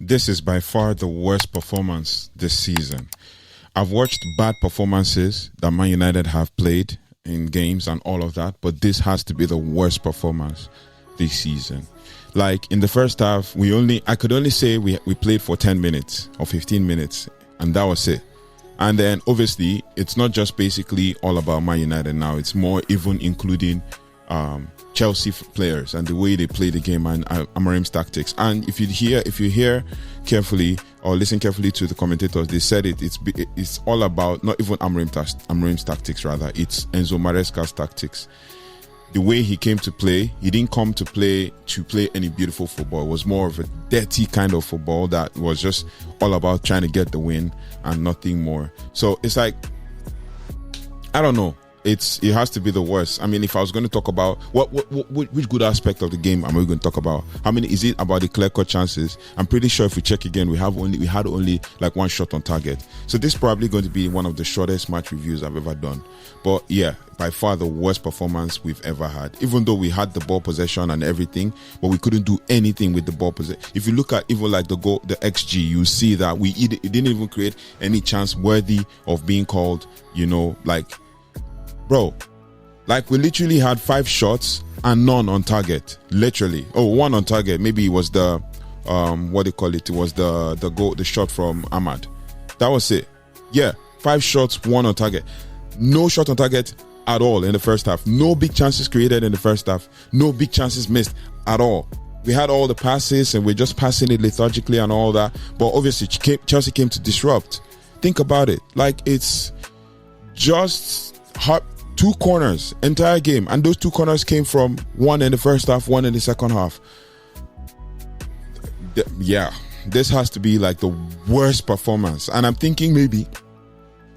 this is by far the worst performance this season. I've watched bad performances that Man United have played in games and all of that, but this has to be the worst performance this season. Like in the first half, I could only say we played for 10 minutes or 15 minutes, and that was it. And then obviously it's not just basically all about Man United now. It's more even including Chelsea players and the way they play the game and Amorim's tactics. And if you hear carefully or listen carefully to the commentators, they said it's all about not even Amorim's tactics, rather it's Enzo Maresca's tactics. The way he came to play, he didn't come to play any beautiful football. It was more of a dirty kind of football that was just all about trying to get the win and nothing more. So it's like, I don't know. It has to be the worst. I mean, if I was going to talk about which good aspect of the game am I going to talk about? How many is it about the clear-cut chances? I'm pretty sure if we check again, we had only like one shot on target. So this is probably going to be one of the shortest match reviews I've ever done. But yeah, by far the worst performance we've ever had. Even though we had the ball possession and everything, but we couldn't do anything with the ball possession. If you look at even like the goal, the XG, you see that it didn't even create any chance worthy of being called. Bro, like we literally had 5 shots and none on target. Literally. Oh, one on target. Maybe it was the It was the goal, the shot from Ahmad. That was it. Yeah, 5 shots, 1 on target. No shot on target at all in the first half. No big chances created in the first half. No big chances missed at all. We had all the passes and we're just passing it lethargically and all that. But obviously Chelsea came to disrupt. Think about it. Like it's just hard. 2 corners entire game, and those 2 corners came from one in the first half, one in the second half. Yeah, this has to be like the worst performance, and I'm thinking maybe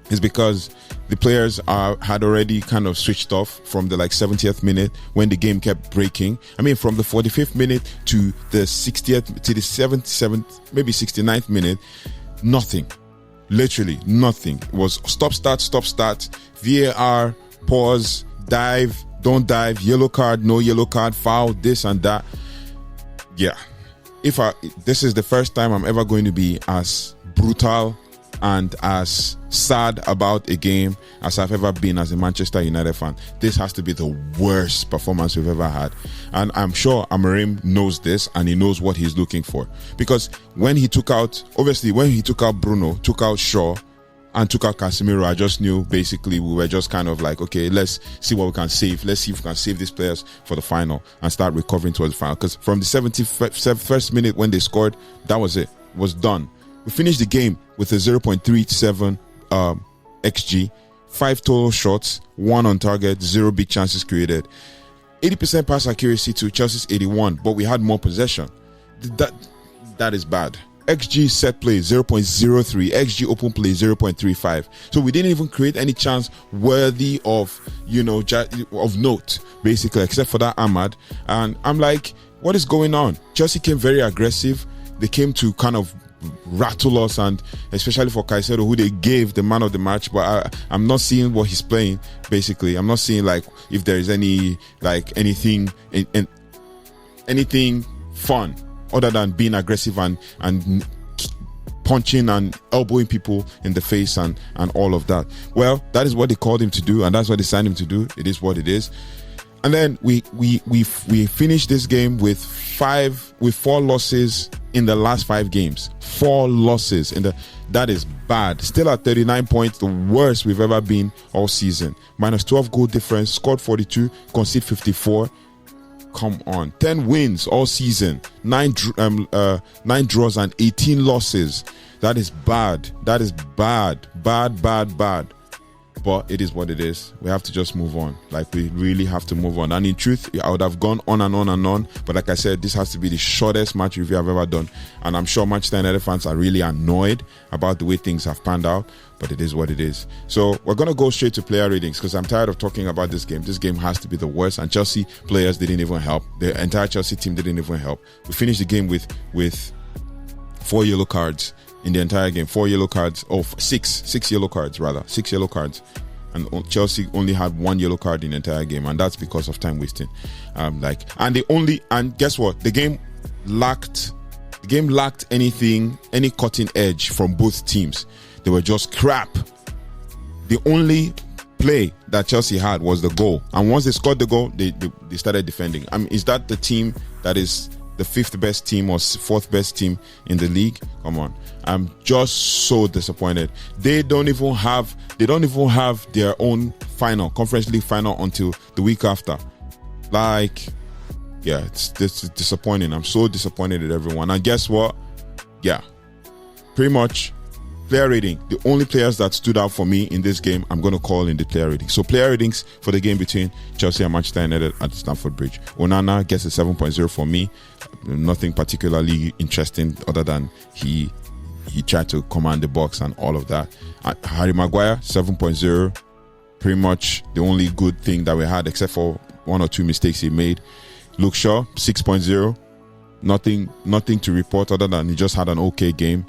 it's because the players had already kind of switched off from the 70th minute when the game kept breaking. I mean, from the 45th minute to the 60th to the 77th, maybe 69th minute, nothing, literally nothing. It was stop start, VAR. Pause, dive, don't dive, yellow card, no yellow card, foul, this and that. Yeah. This is the first time I'm ever going to be as brutal and as sad about a game as I've ever been as a Manchester United fan. This has to be the worst performance we've ever had. And I'm sure Amorim knows this and he knows what he's looking for. Because when he took out Bruno, took out Shaw, and took out Casemiro, I just knew basically we were just kind of like, okay, let's see what we can save. Let's see if we can save these players for the final and start recovering towards the final. Because from the 71st minute when they scored, that was it. It was done. We finished the game with a 0.37 XG, 5 total shots, 1 on target, 0 big chances created. 80% pass accuracy to Chelsea's 81, but we had more possession. That is bad. XG set play 0.03, XG open play 0.35. So we didn't even create any chance worthy of of note, basically, except for that Ahmad. And I'm like, what is going on? Chelsea came very aggressive. They came to kind of rattle us, and especially for Caicedo, who they gave the man of the match. But I'm not seeing what he's playing. Basically, I'm not seeing like if there is any anything fun other than being aggressive and punching and elbowing people in the face and all of that. Well, that is what they called him to do, and that's what they signed him to do. It is what it is. And then we finished this game with 4 losses in the last 5 games. 4 losses that is bad. Still at 39 points, the worst we've ever been all season. Minus 12 goal difference, scored 42, conceded 54. Come on, 10 wins all season, 9 draws and 18 losses. That is bad. That is bad. But it is what it is. We have to just move on. Like, we really have to move on. And in truth, I would have gone on and on and on. But like I said, this has to be the shortest match review I've ever done. And I'm sure Manchester United fans are really annoyed about the way things have panned out. But it is what it is. So we're going to go straight to player ratings because I'm tired of talking about this game. This game has to be the worst. And Chelsea players didn't even help. The entire Chelsea team didn't even help. We finished the game with 4 yellow cards. In the entire game, 4 yellow cards, six yellow cards rather, 6 yellow cards, and Chelsea only had 1 yellow card in the entire game, and that's because of time wasting. And guess what? The game lacked The game lacked any cutting edge from both teams. They were just crap. The only play that Chelsea had was the goal, and once they scored the goal, they started defending. I mean, is that the team that is the 5th best team or 4th best team in the league? Come on, I'm just so disappointed. They don't even have their own final, Conference League final, until the week after. Like, yeah, it's disappointing. I'm so disappointed at everyone. And guess what? Yeah, pretty much. Player rating, the only players that stood out for me in this game, I'm going to call in the player rating. So player ratings for the game between Chelsea and Manchester United at Stamford Bridge. Onana gets a 7.0 for me. Nothing particularly interesting other than he tried to command the box and all of that. Harry Maguire, 7.0. Pretty much the only good thing that we had, except for 1 or 2 mistakes he made. Luke Shaw, 6.0. Nothing to report other than he just had an okay game.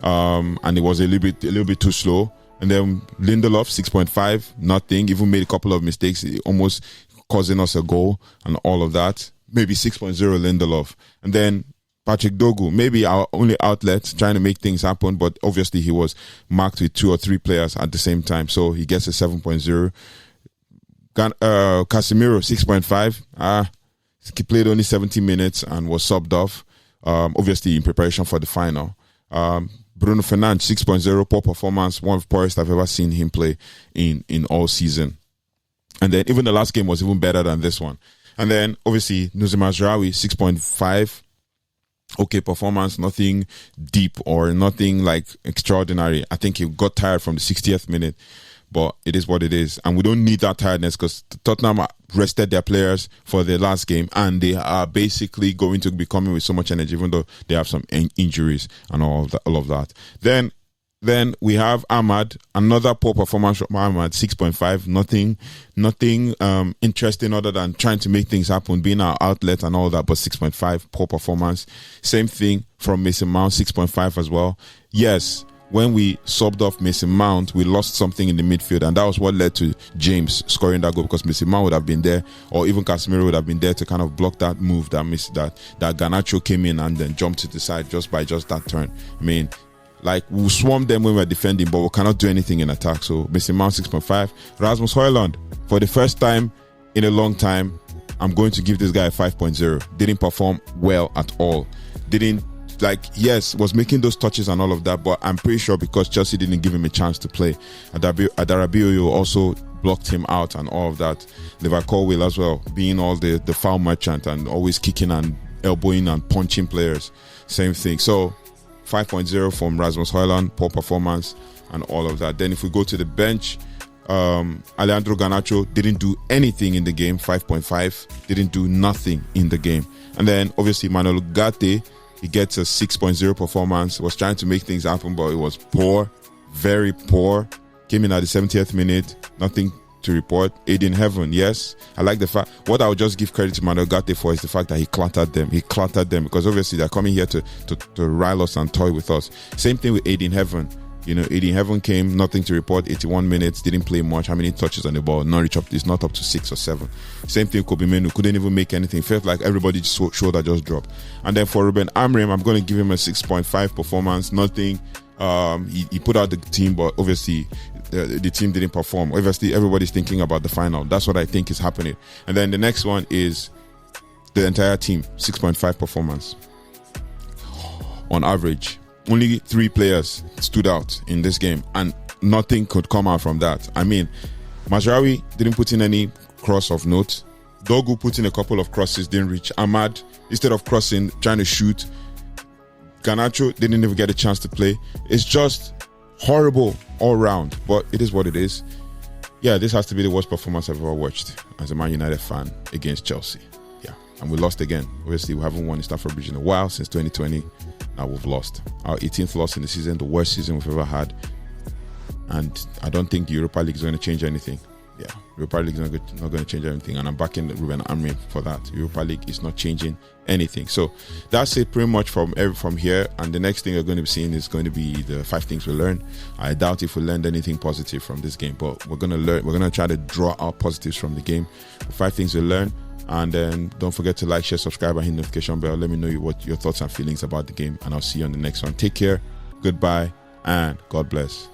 And it was a little bit too slow. And then Lindelof, 6.5, nothing. Even made a couple of mistakes, almost causing us a goal and all of that. Maybe 6.0 Lindelof. And then Patrick Dogu, maybe our only outlet, trying to make things happen, but obviously he was marked with 2 or 3 players at the same time, so he gets a 7.0. Casemiro, 6.5. He played only 70 minutes and was subbed off, obviously in preparation for the final. Bruno Fernandes, 6.0, poor performance, one of the poorest I've ever seen him play in all season. And then even the last game was even better than this one. And then obviously Nusra Mazraoui, 6.5, okay performance, nothing deep or nothing like extraordinary. I think he got tired from the 60th minute, but it is what it is. And we don't need that tiredness because Tottenham rested their players for the last game and they are basically going to be coming with so much energy, even though they have some injuries and all of that. Then we have Ahmad, another poor performance from Ahmad, 6.5. Nothing interesting other than trying to make things happen, being our outlet and all that, but 6.5, poor performance. Same thing from Mason Mount, 6.5 as well. Yes, when we subbed off Mason Mount, we lost something in the midfield, and that was what led to James scoring that goal, because Mason Mount would have been there, or even Casemiro would have been there to kind of block that move that Garnacho came in and then jumped to the side just by that turn. I mean, like, we swarmed them when we were defending, but we cannot do anything in attack. So Mason Mount, 6.5. Rasmus Højlund, for the first time in a long time, I'm going to give this guy a 5.0. Didn't perform well at all. Yes, was making those touches and all of that, but I'm pretty sure because Chelsea didn't give him a chance to play. Adarabioyo also blocked him out and all of that. Lever Colwill as well, being all the foul merchant and always kicking and elbowing and punching players. Same thing. So 5.0 from Rasmus Højlund, poor performance and all of that. Then if we go to the bench, Alejandro Garnacho didn't do anything in the game, 5.5. Didn't do nothing in the game. And then obviously Manuel Ugarte, he gets a 6.0 performance. Was trying to make things happen, but it was poor, very poor. Came in at the 70th minute, nothing to report. Aiden Heaven, yes. I like the fact, what I would just give credit to Manuel Ugarte for is the fact that he clattered them. He clattered them because obviously they're coming here to rile us and toy with us. Same thing with Aiden Heaven. You know, Aiden Heaven came, nothing to report, 81 minutes, didn't play much. How many touches on the ball? It's not up to 6 or 7. Same thing, Kobe Menu couldn't even make anything. Felt like everybody shoulder just dropped. And then for Rúben Amorim, I'm going to give him a 6.5 performance. Nothing. He put out the team, but obviously the team didn't perform. Obviously, everybody's thinking about the final. That's what I think is happening. And then the next one is the entire team, 6.5 performance on average. Only 3 players stood out in this game, and nothing could come out from that. I mean, Mazraoui didn't put in any cross of note. Dogu put in a couple of crosses, didn't reach. Ahmad, instead of crossing, trying to shoot. Garnacho didn't even get a chance to play. It's just horrible all round, but it is what it is. Yeah, this has to be the worst performance I've ever watched as a Man United fan against Chelsea. Yeah, and we lost again. Obviously, we haven't won in Stamford Bridge in a while, since 2020. Now we've lost. Our 18th loss in the season, the worst season we've ever had. And I don't think the Europa League is going to change anything. Yeah, Europa League is not going to change anything. And I'm backing Rúben Amorim for that. Europa League is not changing anything. So that's it pretty much from here. And the next thing you're going to be seeing is going to be the 5 things we learned. I doubt if we learned anything positive from this game, but we're going to try to draw out positives from the game. The 5 things we learned. And then don't forget to like, share, subscribe, and hit the notification bell. Let me know what your thoughts and feelings about the game. And I'll see you on the next one. Take care. Goodbye. And God bless.